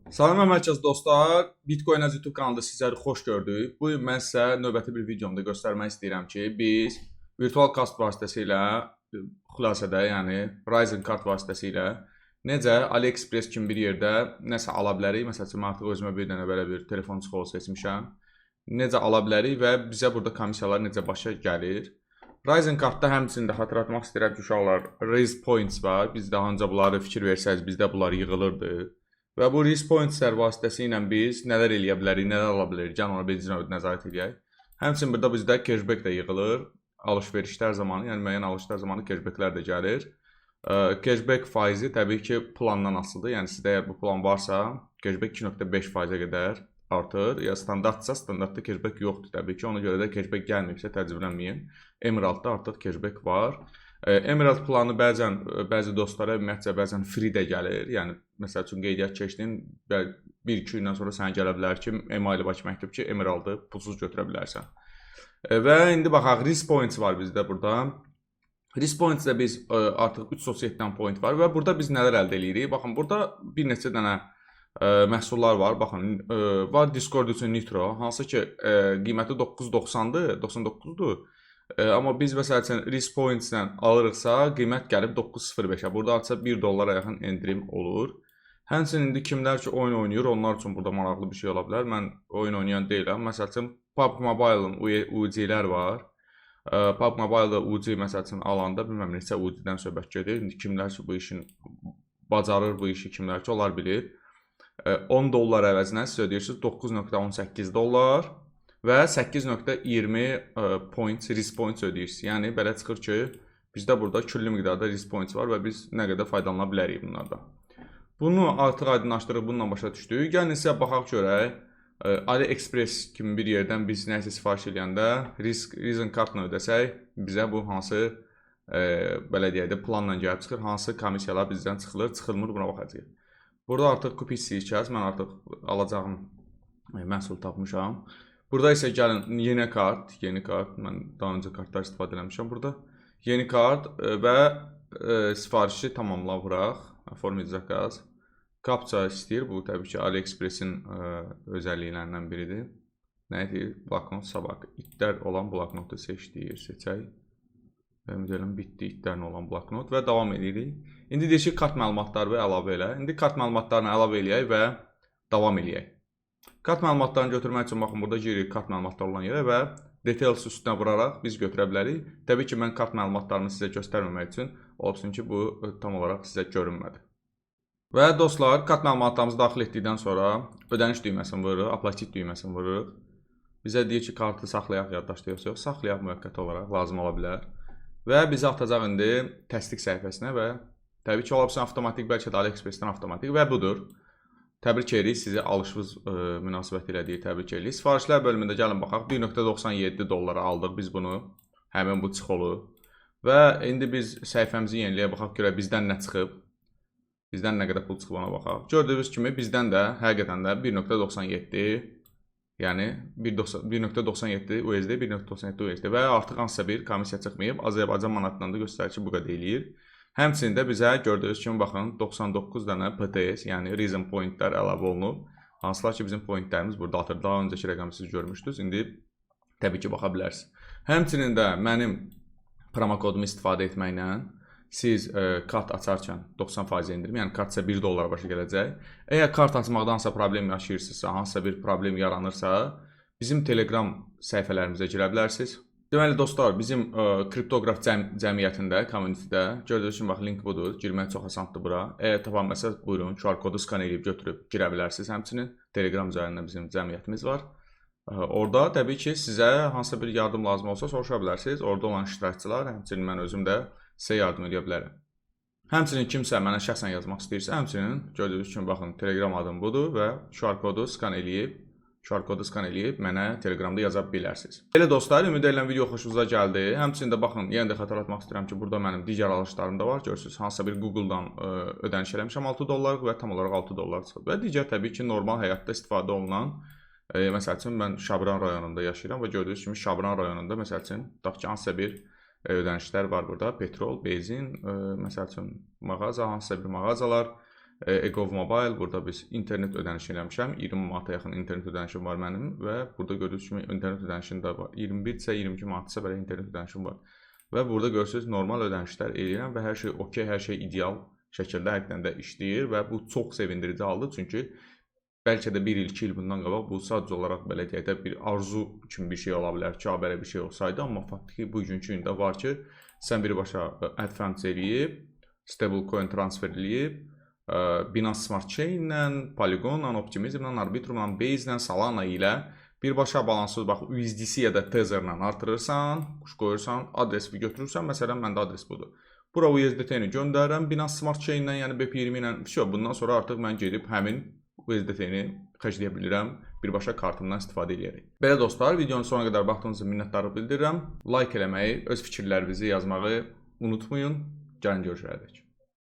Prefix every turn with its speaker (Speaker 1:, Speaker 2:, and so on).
Speaker 1: Salam hər kəs dostlar. Bitcoin Az YouTube kanalında sizləri xoş gördük. Bu gün mən sizə növbəti bir videomda göstərmək istəyirəm ki, biz virtual kart vasitəsilə xülasədə, yəni Ryzen kart vasitəsilə necə AliExpress kimi bir yerdə nəsə ala bilərik. Məsələn, mən artıq özümə bir dənə belə bir telefon çıxılı seçmişəm. Necə ala bilərik və bizə burada komissiyalar necə başa gəlir. Ryzen kartda həmçinin də xatırlatmaq istəyirəm ki, uşaqlar, Raise Points var. Biz daha öncə bunları fikir versəz, bizdə bunlar yığılırdı. Və bu Raise Points-lər vasitəsilə biz nələr eləyə bilərik, nələr ala bilərik, gəlin ona bir nəzarət edək. Həmçinin burada bizdə cashback də yığılır. Alış-verişlər zamanı, yəni müəyyən alışlar zamanı cashbacklər də gəlir. Cashback faizi təbii ki, plandan asılıdır. Yəni sizdə əgər bu plan varsa, cashback 2.5%-ə qədər artır. Ya standartsa, standartda cashback yoxdur təbii ki. Ona görə də cashback gəlməyibsə təəccüblənməyin. Emerald-da artıq cashback var. Emerald planı bəzi dostlara ümumiyyətcə bəzən free də gəlir. Yəni məsəl üçün qeydiyyat keçdin, 1-2 gündən sonra sənə gələ bilər ki, email baş məktub ki, Emerald-ı pulsuz götürə bilərsən. Və indi baxaq, Risk Points var bizdə burada. Risk Points-də biz artıq 307-dən point var və burada biz nələr əldə edirik? Baxın, burada bir neçə dənə məhsullar var. Baxın, var Discord üçün Nitro, hansı ki qiyməti 9.90-dır, 99-dur. Amma biz məsəl üçün Risk Points-lə alırıqsa, qiymət gəlib 9.05-ə. Burada artıq $1 yaxın endirim olur. Həmçinin indi kimlər ki oyun oynayır, onlar üçün burada maraqlı bir şey ola bilər. Mən oyun oynayan deyiləm. Məsəl üçün PUBG Mobile-ın UC-lər var. PUBG Mobile-da UC məsəl üçün alanda bilməm neçə UC-dən söhbət gedir. İndi kimlər ki bu işin bacarır, bu işi kimlər ki onlar bilir. $10 əvəzinə siz ödəyirsiniz $9.18 və 8.20 points, risk points ödəyirsiniz. Yəni belə çıxır ki, bizdə burada küllü miqdarda risk points var və biz nə qədər faydalana bilərik bunlardan. Bunu artıq aydınlaşdırıb bununla başa düşdük. Gəlin sizə baxaq görək. AliExpress kimi bir yerdən biz nəsə sifariş edəndə Ryzen kartla ödəsək, bizə bu hansı belə deyək də planla gəlib çıxır, hansı komissiyalar bizdən çıxılır, çıxılmır, buna baxacağıq. Burada artıq kupi istəyir, mən artıq alacağım məhsul tapmışam. Burada isə gəlin yeni kart, mən daha öncə kartlar istifadə eləmişəm burada. Yeni kart və sifarişi tamamla vuraq, oformit zakaz. Kapça istəyir, bu təbii ki AliExpress-in özəlliklərindən biridir. Nə edir? Bloknot sabaq. İtlər olan bloknotu seçək. Gəlin bitdi itlərlə olan bloknot və davam edirik. İndi deyək ki, kart məlumatları və əlavə elə. İndi kart məlumatlarını əlavə eləyək və davam eləyək. Kart məlumatlarını götürmək üçün baxın, burada giririk kart məlumatları olan yerə və details üstünə vuraraq biz götürə bilərik. Təbii ki, mən kart məlumatlarını sizə göstərməmək üçün olsun ki, bu tam olaraq sizə görünmədi. Və dostlar, kart məlumatlarımızı daxil etdikdən sonra ödəniş düyməsini vururuq, aplatit düyməsini vururuq. Bizə deyir ki, kartı saxlayaq yaddaşda yoxsa yox, saxlayaq müvəqqəti olaraq, lazım ola bilər. Və bizi atacaq indi təsdiq səhifəsinə və təbii ki, ola bilsin avtomatik, bəlkə də AliExpress-dən avtomatik və budur. Təbrik edirik, sizi alışınız münasibəti ilə deyir, təbrik edirik. Sifarişlər bölümündə gəlin baxaq, $1.97 aldıq biz bunu, həmin bu çıxolu. Və indi biz səhifəmizi yeniliyə baxaq, görək bizdən nə çıxıb, bizdən nə qədər pul çıxıb ona baxaq. Gördüyünüz kimi bizdən də həqiqətən də 1.97, yəni 1.97 USD, 1.97 USD və artıq hansısa bir komissiya çıxmayıb. Azərbaycan manatından da göstərir ki, bu qədər eləyir. Həmçinin də bizə gördüyünüz kimi baxın 99 dənə PTS, yəni Reason Point-lər əlavə olunub. Hansılar ki bizim pointlərimiz burada atır. Daha öncəki rəqəmi siz görmüşdünüz. İndi təbii ki baxa bilərsiniz. Həmçinin də mənim promokodumu istifadə etməklə siz kart açarkən 90% endirim, yəni kart isə $1 başa gələcək. Əgər kart açmaqda hansısa problem yaşayırsınızsa, hansısa bir problem yaranırsa, bizim Telegram səhifələrimizə girə bilərsiniz. Deməli dostlar, bizim kriptoqraf cəmiyyətində, communitydə gördüyünüz kimi bax link budur, girmək çox asandır bura. Əgər tapanməsəz buyurun, QR kodu skan edib götürüb girə bilərsiniz. Həmçinin Telegram üzərində bizim cəmiyyətimiz var. Orada təbii ki sizə hansısa bir yardım lazım olsa soruşa bilərsiniz. Orada olan iştirakçılar, həmçinin mən özüm də sizə yardım edə bilərəm. Həmçinin kimsə mənə şəxsən yazmaq istəyirsə, həmçinin gördüyünüz kimi baxın Telegram adım budur və QR kodu skan eləyib mənə Telegramda yaza bilərsiniz. Belə dostlar, ümid edirəm video xoşunuza gəldi. Həmçinin də baxın, yenə də xatırlatmaq istəyirəm ki, burada mənim digər alışlarım da var. Görürsünüz, hansısa bir Google-dan ödəniş eləmişəm $6 və tam olaraq $6 çıxıb. Və digər təbii ki, normal həyatda istifadə olunan, məsəl üçün mən Şabran rayonunda yaşayıram və gördüyünüz kimi Şabran rayonunda məsəl üçün tutaq ki, hansısa bir ödənişlər var burada. Petrol, benzin, məsəl üçün mağaza, hansısa bir mağazalar Egov Mobile, burada biz internet ödənişi eləmişəm. 20 manata yaxın internet ödənişim var mənim və burada gördüyünüz kimi internet ödənişim də var. 21-sə, 22 manatsa belə internet ödənişim var. Və burada görürsünüz normal ödənişlər eləyirəm və hər şey okey, hər şey ideal şəkildə həqiqətən də işləyir və bu çox sevindirici haldır. Çünki bəlkə də 1 il, 2 il bundan qabaq bu sadəcə olaraq belə deyək də bir arzu kimi bir şey ola bilər ki, belə bir şey olsaydı, amma faktiki bugünkü gündə var ki, sən birbaşa advance eləyib, stablecoin transfer eləyib, Binance Smart Chain ilə, Polygon ilə, Optimism ilə, Arbitrum ilə, Base ilə, Solana ilə birbaşa balansı bax USDC ya da Tether ilə artırırsan, qoyursan, adresi götürürsən, məsələn məndə adres budur. Bura USDT-ni göndərirəm Binance Smart Chain ilə, yəni BP20 ilə. Bundan sonra artıq mən gedib həmin USDT-ni xərcləyə bilirəm birbaşa kartımdan istifadə edərək. Belə dostlar, videonun sonuna qədər baxdığınız üçün minnətdarlıq bildirirəm. Like eləməyi, öz fikirlərinizi yazmağı unutmayın. Gəlin görüşərdik.